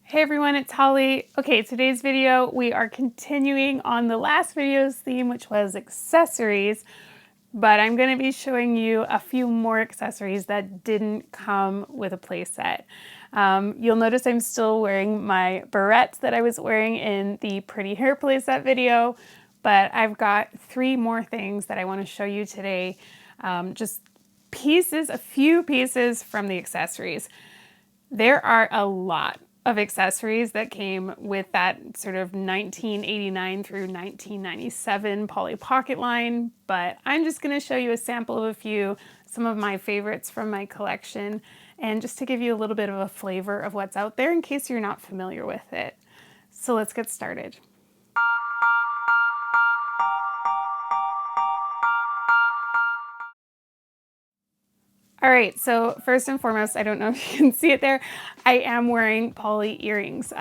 Hey everyone, it's Holly. Okay, today's video, we are continuing on the last video's theme, which was accessories, but I'm going to be showing you a few more accessories that didn't come with a playset. You'll notice I'm still wearing my barrettes that I was wearing in the pretty hair playset video, but I've got three more things that I want to show you today. Just pieces, a few pieces from the accessories. There are a lot of accessories that came with that sort of 1989 through 1997 Polly Pocket line, but I'm just going to show you a sample of a few, some of my favorites from my collection, and just to give you a little bit of a flavor of what's out there in case you're not familiar with it. So let's get started. All right, so first and foremost, I don't know if you can see it there, I am wearing Polly earrings.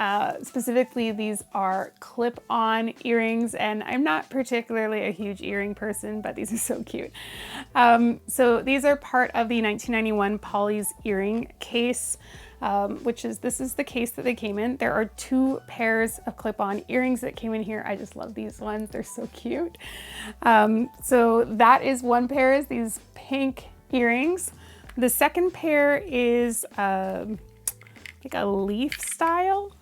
Specifically, these are clip-on earrings, and I'm not particularly a huge earring person, but these are so cute. So these are part of the 1991 Polly's earring case, this is the case that they came in. There are two pairs of clip-on earrings that came in here. I just love these ones, they're so cute. So that is one pair, is these pink earrings. The second pair is like a leaf style,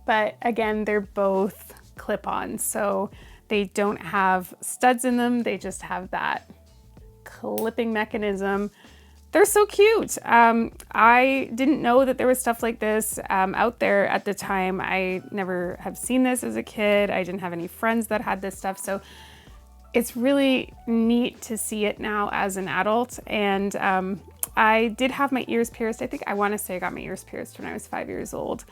but again, they're both clip-on, so they don't have studs in them. They just have that clipping mechanism. They're so cute. I didn't know that there was stuff like this out there at the time. I never have seen this as a kid. I didn't have any friends that had this stuff, so it's really neat to see it now as an adult. And I did have my ears pierced. I want to say I got my ears pierced when I was 5 years old,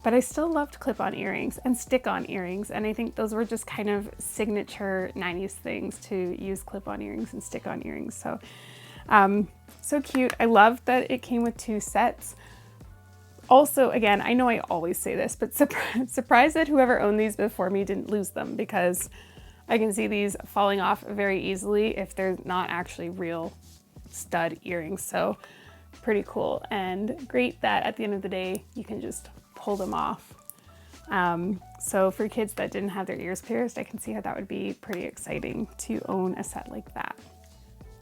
but I still loved clip-on earrings and stick-on earrings. And I think those were just kind of signature 90s things, to use clip-on earrings and stick-on earrings. So, so cute. I love that it came with two sets. Also, again, I know I always say this, but surprised that whoever owned these before me didn't lose them, because I can see these falling off very easily if they're not actually real stud earrings. So pretty cool, and great that at the end of the day you can just pull them off. So for kids that didn't have their ears pierced, I can see how that would be pretty exciting to own a set like that.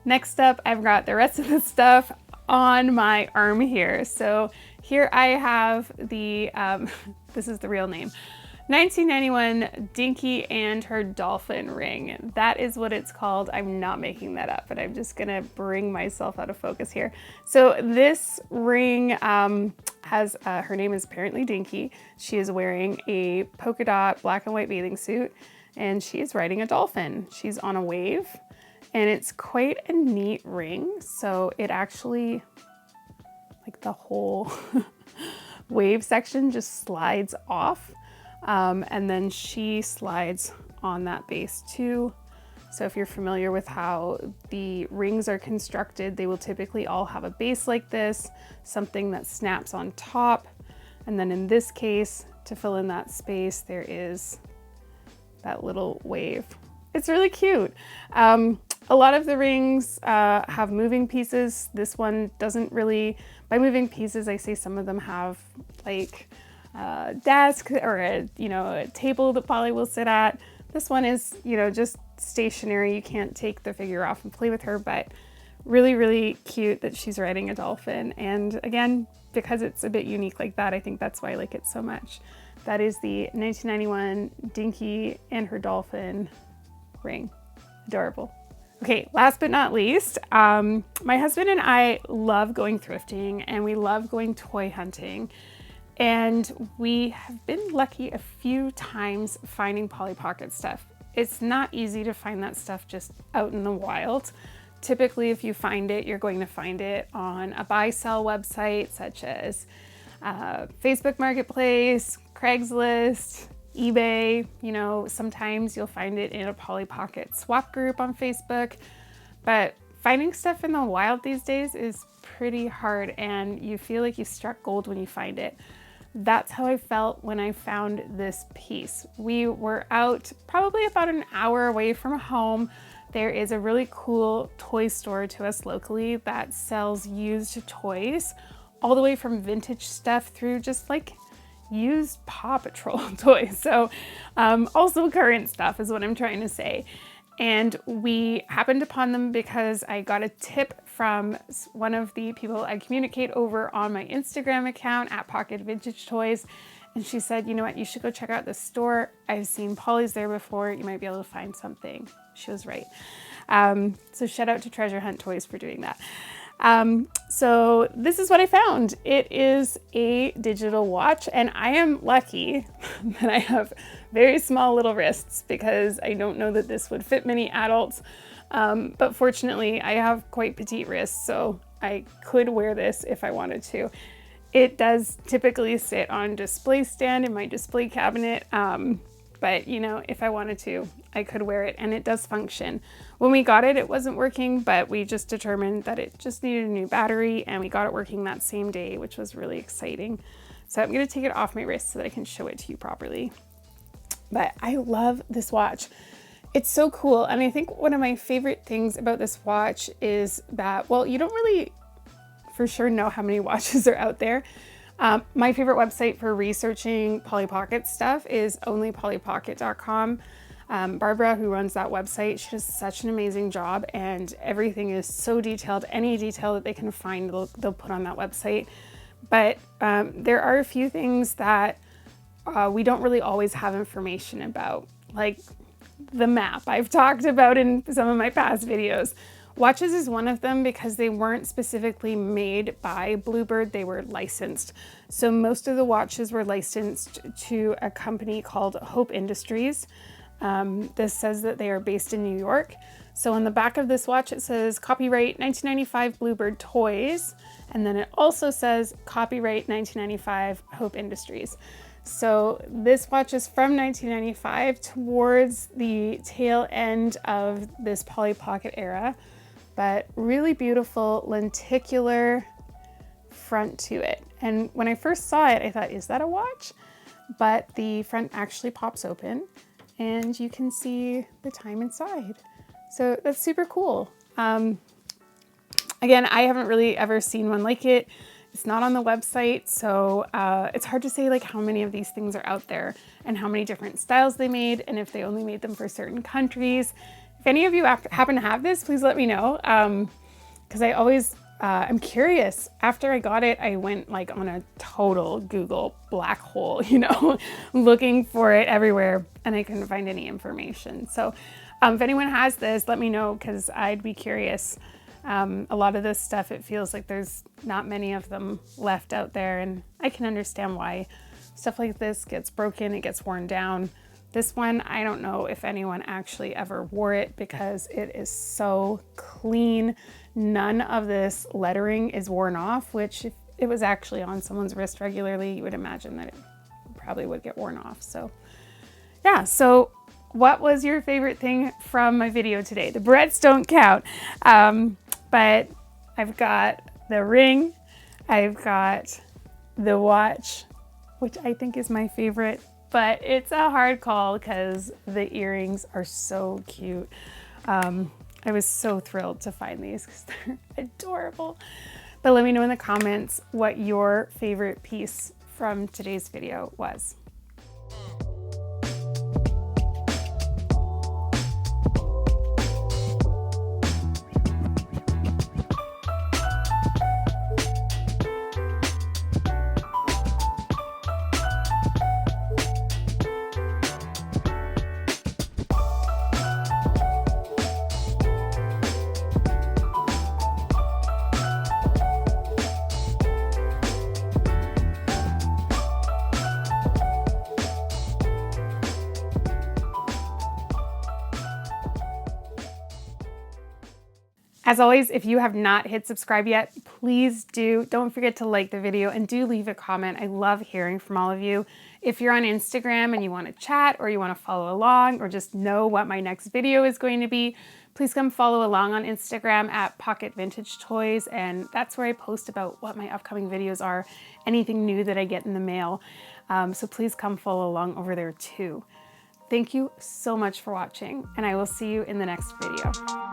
Next up, I've got the rest of the stuff on my arm here. So here I have the, this is the real name, 1991 Dinky and her dolphin ring. That is what it's called. I'm not making that up, but I'm just gonna bring myself out of focus here. So this ring has, her name is apparently Dinky. She is wearing a polka dot black and white bathing suit, and she is riding a dolphin. She's on a wave, and it's quite a neat ring. So it actually, like the whole wave section just slides off. And then she slides on that base too. So if you're familiar with how the rings are constructed, they will typically all have a base like this, something that snaps on top. And then in this case, to fill in that space, there is that little wave. It's really cute. A lot of the rings have moving pieces. This one doesn't really, by moving pieces, I say some of them have like desk or a table that Polly will sit at. This one is, just stationary. You can't take the figure off and play with her, but really, really cute that she's riding a dolphin. And again, because it's a bit unique like that, I think that's why I like it so much. That is the 1991 Dinky and her dolphin ring. Adorable. Okay, last but not least, my husband and I love going thrifting, and we love going toy hunting. And we have been lucky a few times finding Polly Pocket stuff. It's not easy to find that stuff just out in the wild. Typically, if you find it, you're going to find it on a buy-sell website such as Facebook Marketplace, Craigslist, eBay. Sometimes you'll find it in a Polly Pocket swap group on Facebook. But finding stuff in the wild these days is pretty hard, and you feel like you struck gold when you find it. That's how I felt when I found this piece. We were out probably about an hour away from home. There is a really cool toy store to us locally that sells used toys, all the way from vintage stuff through just like used Paw Patrol toys. So also current stuff is what I'm trying to say. And we happened upon them because I got a tip from one of the people I communicate over on my Instagram account at Pocket Vintage Toys. And she said, you know what, you should go check out the store. I've seen Polly's there before. You might be able to find something. She was right. So shout out to Treasure Hunt Toys for doing that. So this is what I found. It is a digital watch, and I am lucky that I have very small little wrists because I don't know that this would fit many adults. But fortunately I have quite petite wrists, so I could wear this if I wanted to. It does typically sit on display stand in my display cabinet. But you know, if I wanted to, I could wear it, and it does function. When we got it, it wasn't working, but we just determined that it just needed a new battery, and we got it working that same day, which was really exciting. So I'm gonna take it off my wrist so that I can show it to you properly. But I love this watch. It's so cool. And I think one of my favorite things about this watch is that, well, you don't really for sure know how many watches are out there. My favorite website for researching Polly Pocket stuff is onlypollypocket.com. Barbara, who runs that website, she does such an amazing job, and everything is so detailed. Any detail that they can find, they'll put on that website. But there are a few things that we don't really always have information about, like the map I've talked about in some of my past videos. Watches is one of them because they weren't specifically made by Bluebird, they were licensed. So most of the watches were licensed to a company called Hope Industries. This says that they are based in New York. So on the back of this watch, it says copyright 1995 Bluebird Toys. And then it also says copyright 1995 Hope Industries. So this watch is from 1995 towards the tail end of this Polly Pocket era. But really beautiful lenticular front to it. And when I first saw it, I thought, is that a watch? But the front actually pops open and you can see the time inside. So that's super cool. Again, I haven't really ever seen one like it. It's not on the website, so it's hard to say like how many of these things are out there and how many different styles they made and if they only made them for certain countries. If any of you happen to have this, please let me know, because I always, I'm curious. After I got it, I went like on a total Google black hole, you know, looking for it everywhere, and I couldn't find any information. So if anyone has this, let me know, because I'd be curious. A lot of this stuff, it feels like there's not many of them left out there, and I can understand why stuff like this gets broken, it gets worn down. This one, I don't know if anyone actually ever wore it because it is so clean. None of this lettering is worn off, which if it was actually on someone's wrist regularly, you would imagine that it probably would get worn off. So yeah, so what was your favorite thing from my video today? The barrettes don't count, but I've got the ring, I've got the watch, which I think is my favorite. But it's a hard call because the earrings are so cute. I was so thrilled to find these because they're adorable. But let me know in the comments what your favorite piece from today's video was. As always, if you have not hit subscribe yet, please do. Don't forget to like the video and do leave a comment. I love hearing from all of you. If you're on Instagram and you want to chat or you want to follow along or just know what my next video is going to be, please come follow along on Instagram at Pocket Vintage Toys, and that's where I post about what my upcoming videos are, anything new that I get in the mail. So please come follow along over there too. Thank you so much for watching, and I will see you in the next video.